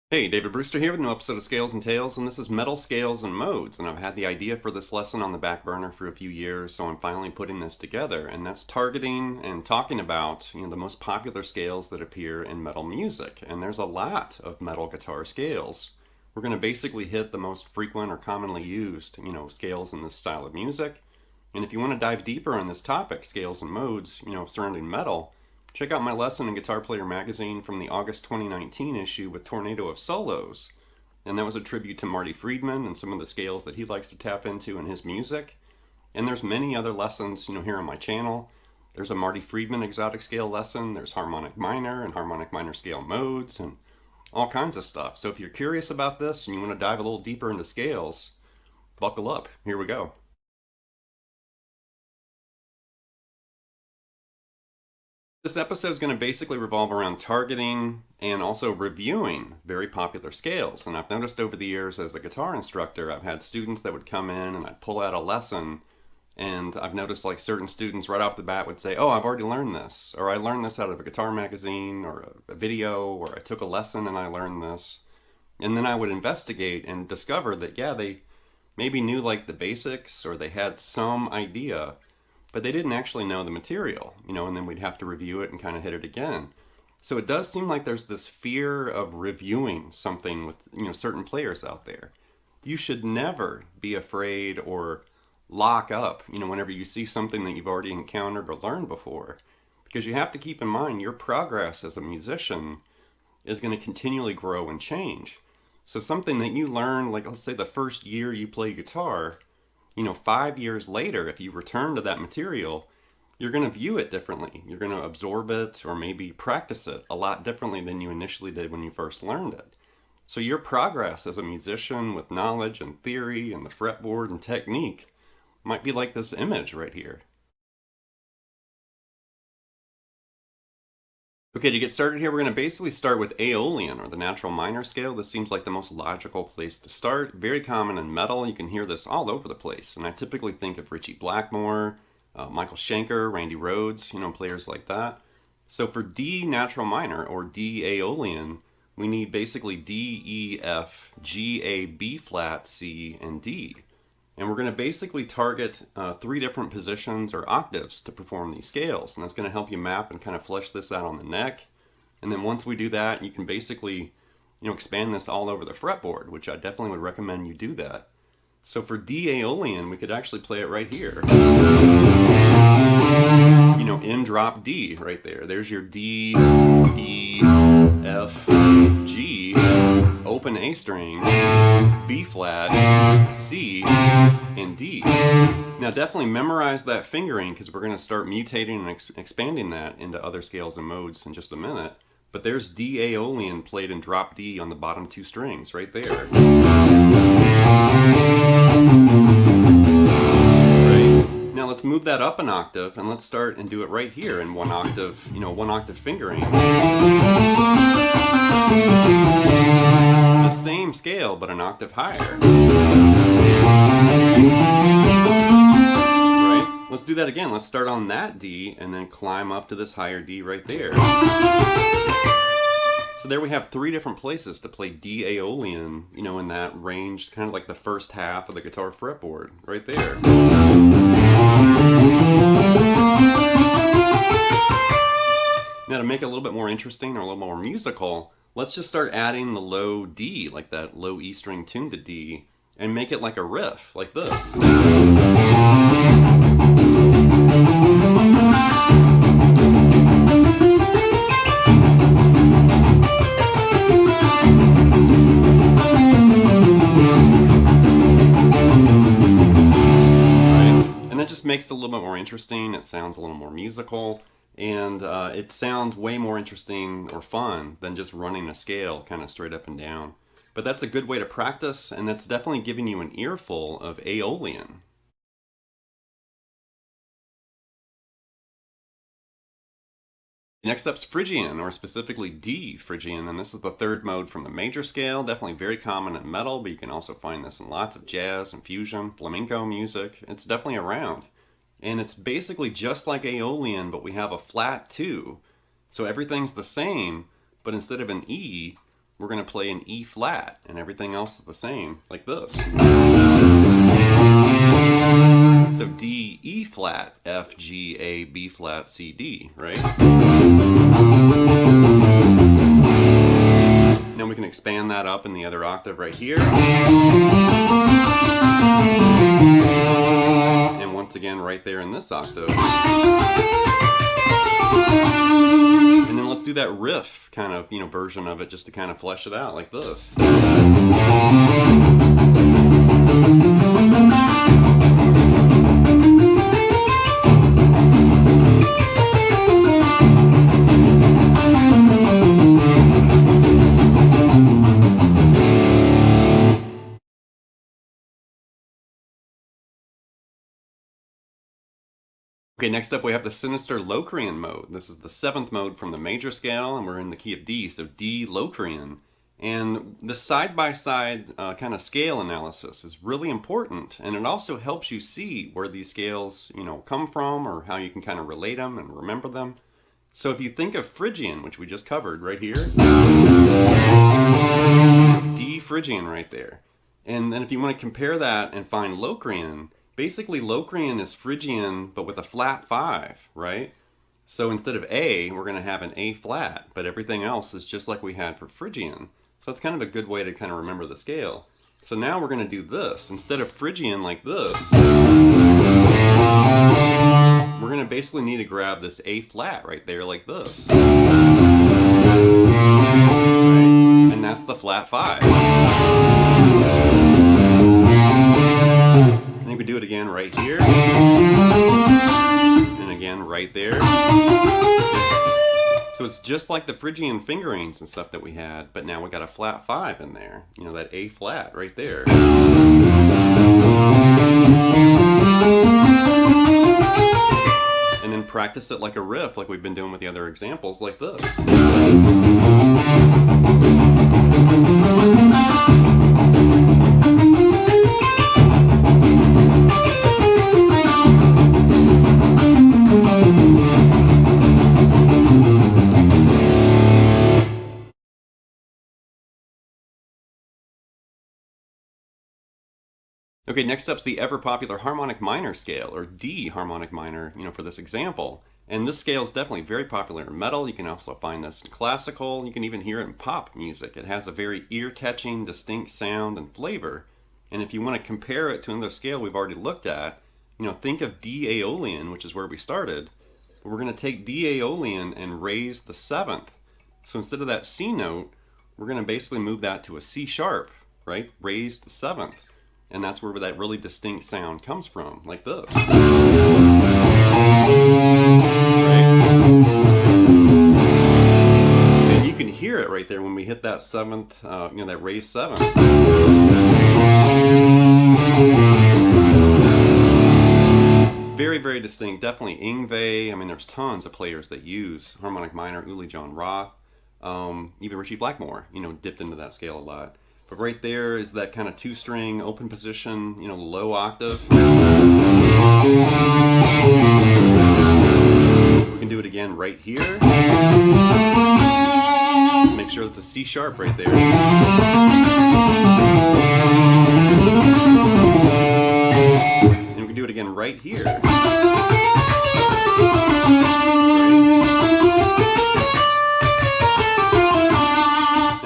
Hey, David Brewster here with a new episode of Scales and Tales, and this is Metal Scales and Modes. And I've had the idea for this lesson on the back burner for a few years, so I'm finally putting this together. And that's targeting and talking about, the most popular scales that appear in metal music. And there's a lot of metal guitar scales. We're going to basically hit the most frequent or commonly used, scales in this style of music. And if you want to dive deeper on this topic, scales and modes, surrounding metal, check out my lesson in Guitar Player magazine from the August 2019 issue with Tornado of Solos. And that was a tribute to Marty Friedman and some of the scales that he likes to tap into in his music. And there's many other lessons, here on my channel. There's a Marty Friedman exotic scale lesson, there's Harmonic Minor and Harmonic Minor scale modes, and all kinds of stuff. So if you're curious about this and you want to dive a little deeper into scales, buckle up. Here we go. This episode is going to basically revolve around targeting and also reviewing very popular scales. And I've noticed over the years as a guitar instructor, I've had students that would come in and I'd pull out a lesson, and I've noticed like certain students right off the bat would say, oh, I've already learned this, or I learned this out of a guitar magazine or a video, or I took a lesson and I learned this. And then I would investigate and discover that, yeah, they maybe knew like the basics or they had some idea, but they didn't actually know the material, and then we'd have to review it and kind of hit it again. So it does seem like there's this fear of reviewing something with, certain players out there. You should never be afraid or lock up, whenever you see something that you've already encountered or learned before, because you have to keep in mind your progress as a musician is going to continually grow and change. So something that you learn, like let's say the first year you play guitar, 5 years later, if you return to that material, you're going to view it differently. You're going to absorb it or maybe practice it a lot differently than you initially did when you first learned it. So your progress as a musician with knowledge and theory and the fretboard and technique might be like this image right here. Okay, to get started here, we're going to basically start with Aeolian, or the natural minor scale. This seems like the most logical place to start. Very common in metal. You can hear this all over the place. And I typically think of Richie Blackmore, Michael Schenker, Randy Rhoads, players like that. So for D natural minor, or D Aeolian, we need basically D, E, F, G, A, B flat, C, and D. And we're going to basically target 3 different positions or octaves to perform these scales. And that's going to help you map and kind of flesh this out on the neck. And then once we do that, you can basically, expand this all over the fretboard, which I definitely would recommend you do that. So for D Aeolian, we could actually play it right here. In drop D right there. There's your D, E, F, G, open A string, B flat, C, and D. Now definitely memorize that fingering, because we're going to start mutating and expanding that into other scales and modes in just a minute. But there's D Aeolian played in drop D on the bottom 2 strings right there. Now let's move that up an octave, and let's start and do it right here in 1 octave, 1 octave fingering. The same scale, but an octave higher. Right? Let's do that again. Let's start on that D and then climb up to this higher D right there. So there we have 3 different places to play D Aeolian, in that range, kind of like the first half of the guitar fretboard, right there. Now to make it a little bit more interesting or a little more musical, let's just start adding the low D, like that low E string tuned to D, and make it like a riff, like this. Makes it a little bit more interesting. It sounds a little more musical, and it sounds way more interesting or fun than just running a scale kind of straight up and down. But that's a good way to practice, and that's definitely giving you an earful of Aeolian. Next up's Phrygian, or specifically D Phrygian, and this is the 3rd mode from the major scale. Definitely very common in metal, but you can also find this in lots of jazz and fusion, flamenco music. It's definitely around. And it's basically just like Aeolian, but we have a flat 2. So everything's the same, but instead of an E, we're going to play an E flat, and everything else is the same, like this. So D, E flat, F, G, A, B flat, C, D, right? Now we can expand that up in the other octave right here. And once again right there in this octave. And then let's do that riff kind of, version of it just to kind of flesh it out like this. Okay, next up we have the sinister Locrian mode. This is the 7th mode from the major scale, and we're in the key of D, so D Locrian. And the side-by-side kind of scale analysis is really important, and it also helps you see where these scales, come from, or how you can kind of relate them and remember them. So if you think of Phrygian, which we just covered right here, D Phrygian right there. And then if you want to compare that and find Locrian, basically Locrian is Phrygian but with a flat 5, right? So instead of A, we're going to have an A flat, but everything else is just like we had for Phrygian. So it's kind of a good way to kind of remember the scale. So now we're going to do this. Instead of Phrygian like this, we're going to basically need to grab this A flat right there like this. Right? And that's the flat 5. And you can do it again right here. And again right there. So it's just like the Phrygian fingerings and stuff that we had, but now we got a flat 5 in there. That A flat right there. And then practice it like a riff, like we've been doing with the other examples, like this. Okay, next up's the ever popular harmonic minor scale, or D harmonic minor, for this example. And this scale is definitely very popular in metal. You can also find this in classical. You can even hear it in pop music. It has a very ear-catching, distinct sound and flavor. And if you want to compare it to another scale we've already looked at, think of D Aeolian, which is where we started. But we're going to take D Aeolian and raise the 7th. So instead of that C note, we're going to basically move that to a C sharp, right? Raise the 7th. And that's where that really distinct sound comes from, like this. Right? And you can hear it right there when we hit that 7th, that raised 7th. Very, very distinct. Definitely Yngwie. There's tons of players that use harmonic minor. Uli John Roth, even Richie Blackmore, dipped into that scale a lot. But right there is that kind of 2-string open position, low octave. We can do it again right here. Just make sure it's a C sharp right there. And we can do it again right here.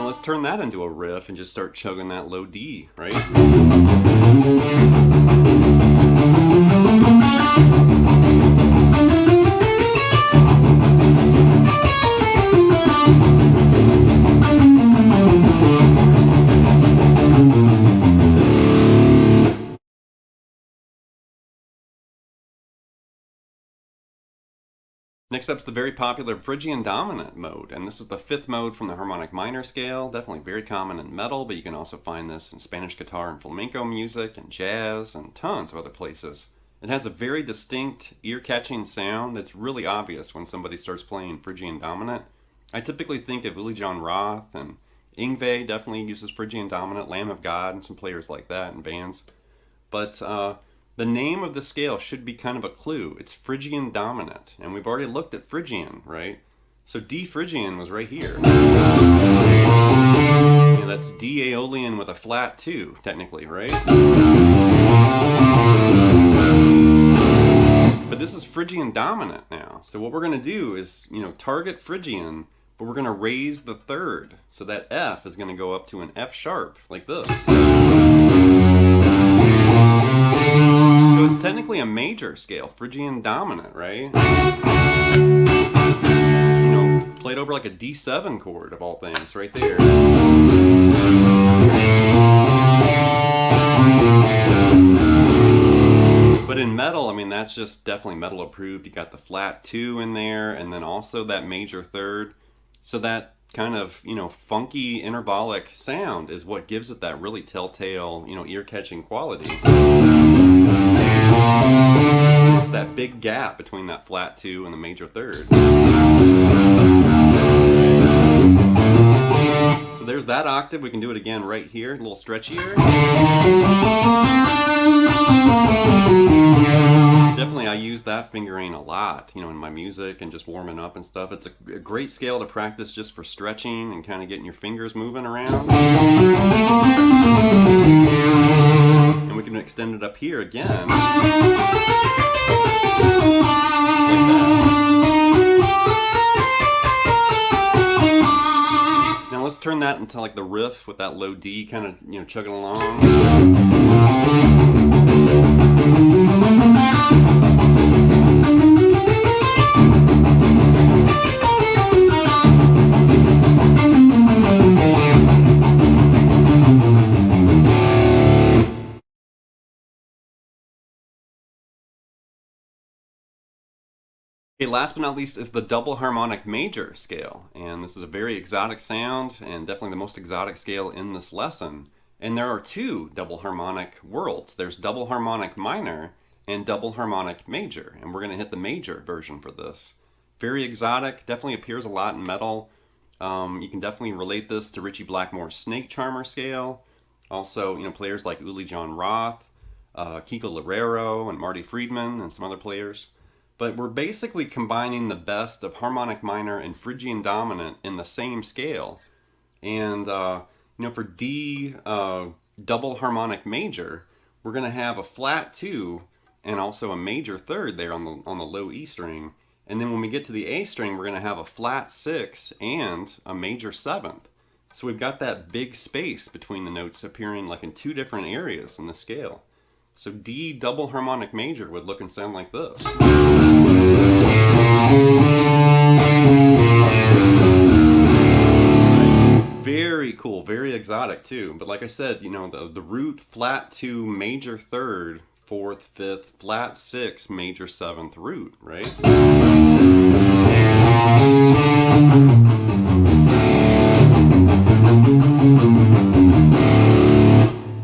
Let's turn that into a riff and just start chugging that low D, right? Next up's the very popular Phrygian Dominant mode, and this is the 5th mode from the harmonic minor scale. Definitely very common in metal, but you can also find this in Spanish guitar and flamenco music and jazz and tons of other places. It has a very distinct, ear-catching sound that's really obvious when somebody starts playing Phrygian Dominant. I typically think of Uli John Roth, and Yngwie definitely uses Phrygian Dominant, Lamb of God, and some players like that in bands. But the name of the scale should be kind of a clue. It's Phrygian Dominant, and we've already looked at Phrygian, right? So D Phrygian was right here. Yeah, that's D Aeolian with a flat 2, technically, right? But this is Phrygian Dominant now. So what we're going to do is, target Phrygian, but we're going to raise the third. So that F is going to go up to an F sharp, like this. So it's technically a major scale, Phrygian Dominant, right? Played over like a D7 chord of all things, right there. But in metal, I mean, that's just definitely metal approved. You got the flat 2 in there, and then also that major third. So that kind of, funky interbolic sound is what gives it that really telltale, ear-catching quality. There's that big gap between that flat 2 and the major third. So there's that octave. We can do it again right here, a little stretchier. Definitely I use that fingering a lot, in my music and just warming up and stuff. It's a great scale to practice just for stretching and kind of getting your fingers moving around. And we can extend it up here again. Like that. Now let's turn that into like the riff with that low D kind of, chugging along. Okay, last but not least is the Double Harmonic Major scale, and this is a very exotic sound and definitely the most exotic scale in this lesson. And there are two double harmonic worlds. There's Double Harmonic Minor and Double Harmonic Major, and we're going to hit the major version for this. Very exotic, definitely appears a lot in metal. You can definitely relate this to Ritchie Blackmore's Snake Charmer scale. Also, players like Uli John Roth, Kiko Loureiro, and Marty Friedman, and some other players. But we're basically combining the best of Harmonic Minor and Phrygian Dominant in the same scale. And, for D Double Harmonic Major, we're going to have a flat 2 and also a major third there on the low E string. And then when we get to the A string, we're going to have a flat 6 and a major 7th. So we've got that big space between the notes appearing like in two different areas in the scale. So D Double Harmonic Major would look and sound like this. Very cool, very exotic too. But like I said, the root flat 2 major 3rd, 4th, 5th, flat 6 major 7th root, right?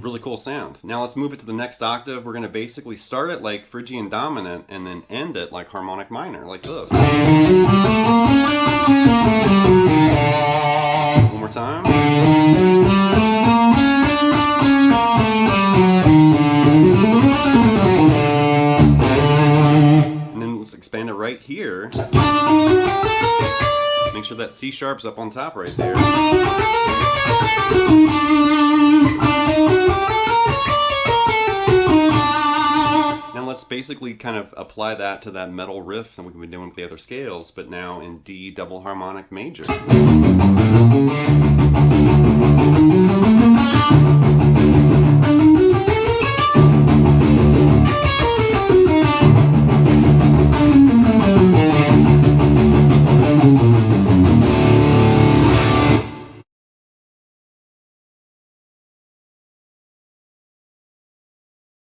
Really cool sound. Now let's move it to the next octave. We're going to basically start it like Phrygian Dominant and then end it like Harmonic Minor, like this. One more time. And then let's expand it right here. Make sure that C sharp's up on top right there. Now let's basically kind of apply that to that metal riff that we've been doing with the other scales, but now in D Double Harmonic Major.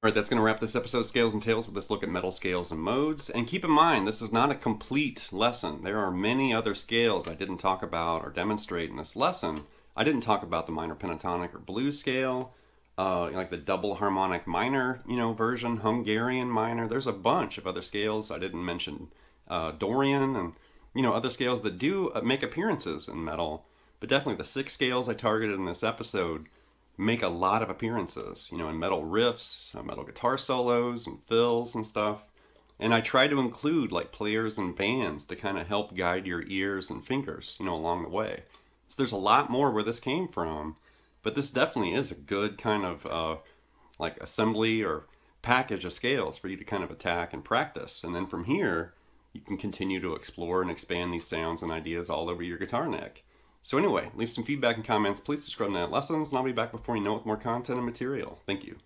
All right, that's going to wrap this episode of Scales and Tales with this look at metal scales and modes. And keep in mind, this is not a complete lesson. There are many other scales I didn't talk about or demonstrate in this lesson. I didn't talk about the minor pentatonic or blues scale, like the Double Harmonic Minor, version, Hungarian Minor. There's a bunch of other scales. I didn't mention Dorian and, other scales that do make appearances in metal. But definitely the 6 scales I targeted in this episode make a lot of appearances, in metal riffs, metal guitar solos and fills and stuff. And I try to include like players and bands to kind of help guide your ears and fingers, along the way. So there's a lot more where this came from, but this definitely is a good kind of like assembly or package of scales for you to kind of attack and practice. And then from here, you can continue to explore and expand these sounds and ideas all over your guitar neck. So anyway, leave some feedback and comments. Please subscribe to Net Lessons, and I'll be back before you know with more content and material. Thank you.